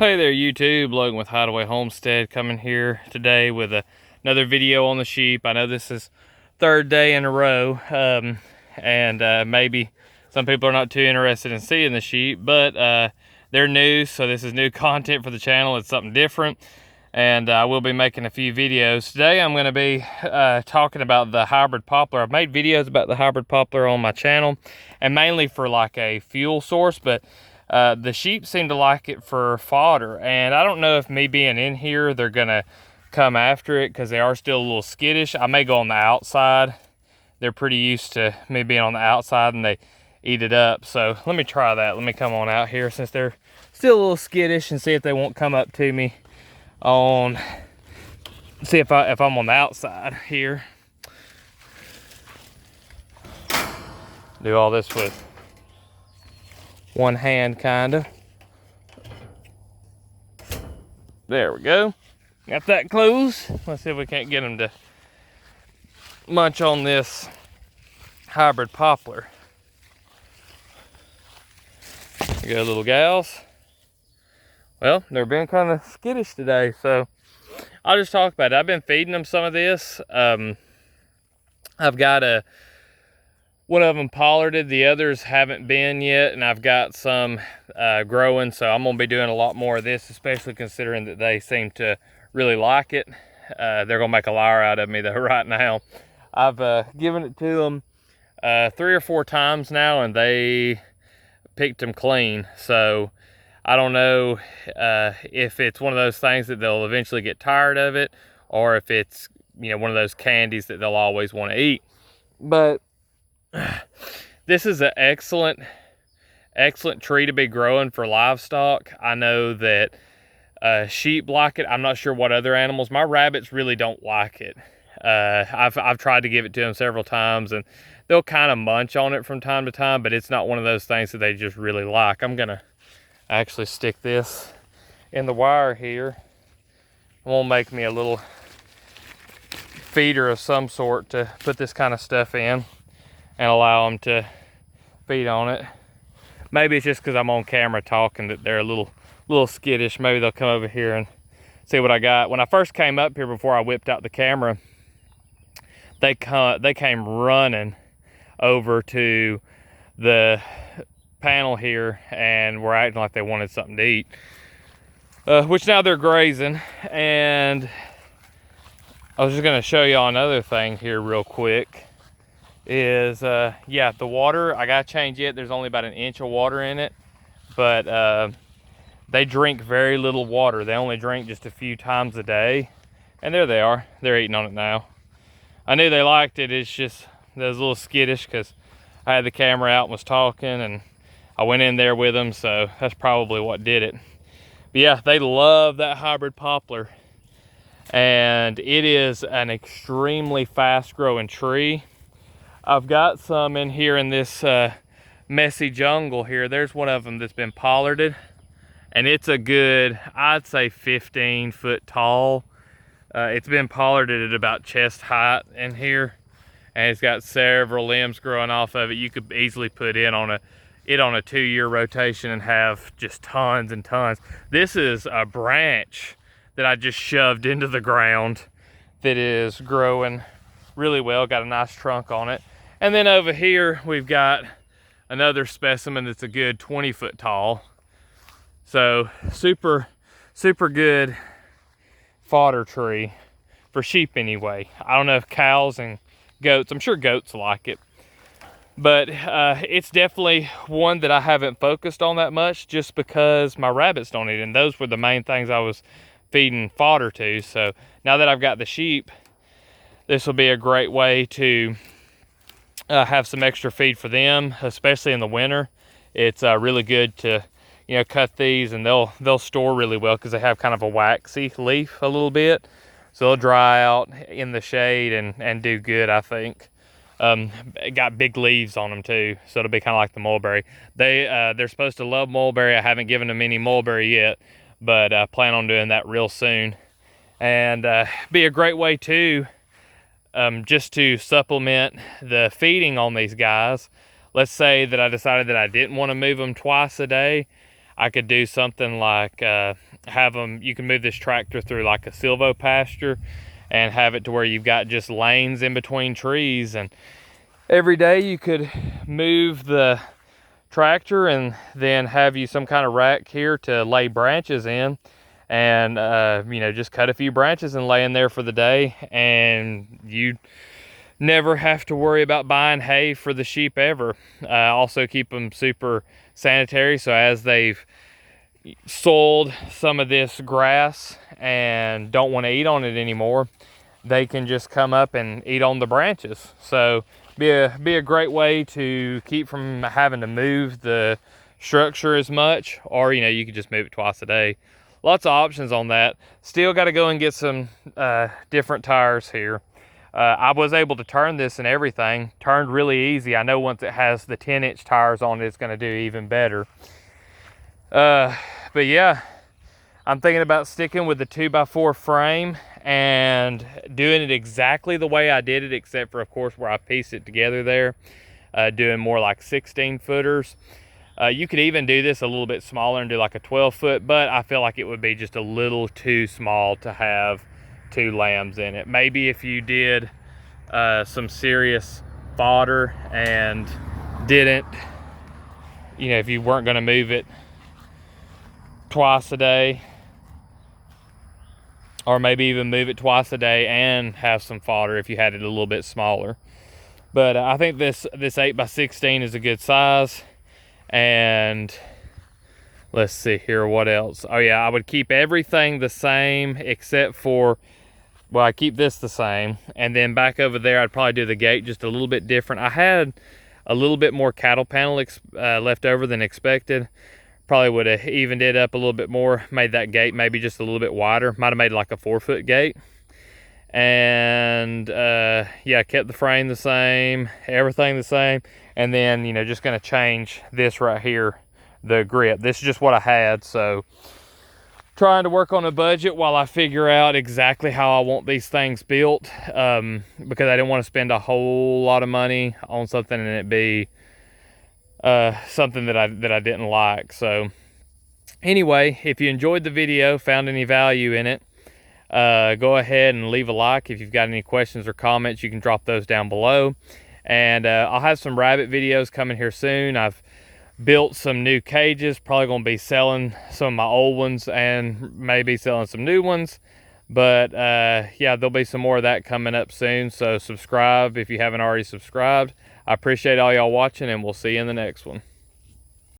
Hey there YouTube, Logan with Hideaway Homestead coming here today with another video on the sheep. I know this is third day in a row, and maybe some people are not too interested in seeing the sheep, but they're new, so this is new content for the channel. It's something different, and I will be making a few videos. Today I'm going to be talking about the hybrid poplar. I've made videos about the hybrid poplar on my channel, and mainly for like a fuel source, but the sheep seem to like it for fodder, and I don't know if me being in here they're gonna come after it because they are still a little skittish. I may go on the outside. They're pretty used to me being on the outside and they eat it up, so let me try that. Let me come on out here since they're still a little skittish and see if they won't come up to me on, see if I'm on the outside here. Do all this with one hand, kinda. There we go. Got that closed. Let's see if we can't get them to munch on this hybrid poplar. There you go, little gals. Well, they're being kind of skittish today, so I'll just talk about it. I've been feeding them some of this. I've got one of them pollarded, the others haven't been yet, and I've got some growing, so I'm gonna be doing a lot more of this, especially considering that they seem to really like it. They're gonna make a liar out of me though right now. I've given it to them 3 or 4 times now, and they picked them clean, so I don't know if it's one of those things that they'll eventually get tired of it, or if it's, you know, one of those candies that they'll always want to eat. But this is an excellent tree to be growing for livestock. I know that sheep like it. I'm not sure what other animals. My rabbits really don't like it. I've tried to give it to them several times, and they'll kind of munch on it from time to time, but it's not one of those things that they just really like. I'm gonna actually stick this in the wire here. I'm gonna make me a little feeder of some sort to put this kind of stuff in and allow them to feed on it. Maybe it's just because I'm on camera talking that they're a little skittish. Maybe they'll come over here and see what I got. When I first came up here, before I whipped out the camera, they came running over to the panel here and were acting like they wanted something to eat, which now they're grazing. And I was just going to show y'all another thing here real quick. Is yeah, the water, I gotta change it. There's only about 1 inch of water in it, but they drink very little water. They only drink just a few times a day, and there they are. They're eating on it now. I knew they liked it. It's just they was a little skittish because I had the camera out and was talking, and I went in there with them, so that's probably what did it. But yeah, they love that hybrid poplar, and it is an extremely fast growing tree. I've got some in here in this messy jungle here. There's one of them that's been pollarded, and it's a good, I'd say 15 foot tall. It's been pollarded at about chest height in here, and it's got several limbs growing off of it. You could easily put it on a 2-year rotation and have just tons and tons. This is a branch that I just shoved into the ground that is growing really well, got a nice trunk on it. And then over here we've got another specimen that's a good 20 foot tall. So super good fodder tree for sheep anyway. I don't know if cows and goats, I'm sure goats like it, but it's definitely one that I haven't focused on that much just because my rabbits don't eat it, and those were the main things I was feeding fodder to. So now that I've got the sheep, this will be a great way to have some extra feed for them, especially in the winter. It's really good to, you know, cut these, and they'll store really well because they have kind of a waxy leaf a little bit, so they'll dry out in the shade and do good, I think. It got big leaves on them too, so it'll be kind of like the mulberry. They're supposed to love mulberry. I haven't given them any mulberry yet, but I plan on doing that real soon. And be a great way too, just to supplement the feeding on these guys. Let's say that I decided that I didn't want to move them twice a day. I could do something like you can move this tractor through like a silvo pasture and have it to where you've got just lanes in between trees, and every day you could move the tractor and then have you some kind of rack here to lay branches in, and just cut a few branches and lay in there for the day, and you never have to worry about buying hay for the sheep ever. Also keep them super sanitary, so as they've soiled some of this grass and don't want to eat on it anymore, they can just come up and eat on the branches. So be a great way to keep from having to move the structure as much, or you could just move it twice a day. Lots of options on that. Still got to go and get some different tires here. I was able to turn this and everything. Turned really easy. I know once it has the 10-inch tires on it, it's going to do even better. But yeah, I'm thinking about sticking with the 2x4 frame and doing it exactly the way I did it, except for, of course, where I pieced it together there, doing more like 16 footers. You could even do this a little bit smaller and do like a 12 foot, but I feel like it would be just a little too small to have 2 lambs in it. Maybe if you did some serious fodder and didn't, if you weren't going to move it twice a day, or maybe even move it twice a day and have some fodder if you had it a little bit smaller. But I think this 8x16 is a good size. And let's see here, what else? Oh yeah, I would keep everything the same except for, well, I keep this the same, and then back over there I'd probably do the gate just a little bit different. I had a little bit more cattle panel left over than expected. Probably would have evened it up a little bit more, made that gate maybe just a little bit wider. Might have made it like a 4-foot gate. And yeah, kept the frame the same, everything the same. And then, just gonna change this right here, the grip. This is just what I had, so trying to work on a budget while I figure out exactly how I want these things built, because I didn't want to spend a whole lot of money on something and it be something that I didn't like. So anyway, if you enjoyed the video, found any value in it, go ahead and leave a like. If you've got any questions or comments, you can drop those down below. And I'll have some rabbit videos coming here soon. I've built some new cages, probably going to be selling some of my old ones and maybe selling some new ones. But yeah, there'll be some more of that coming up soon. So subscribe if you haven't already subscribed. I appreciate all y'all watching, and we'll see you in the next one.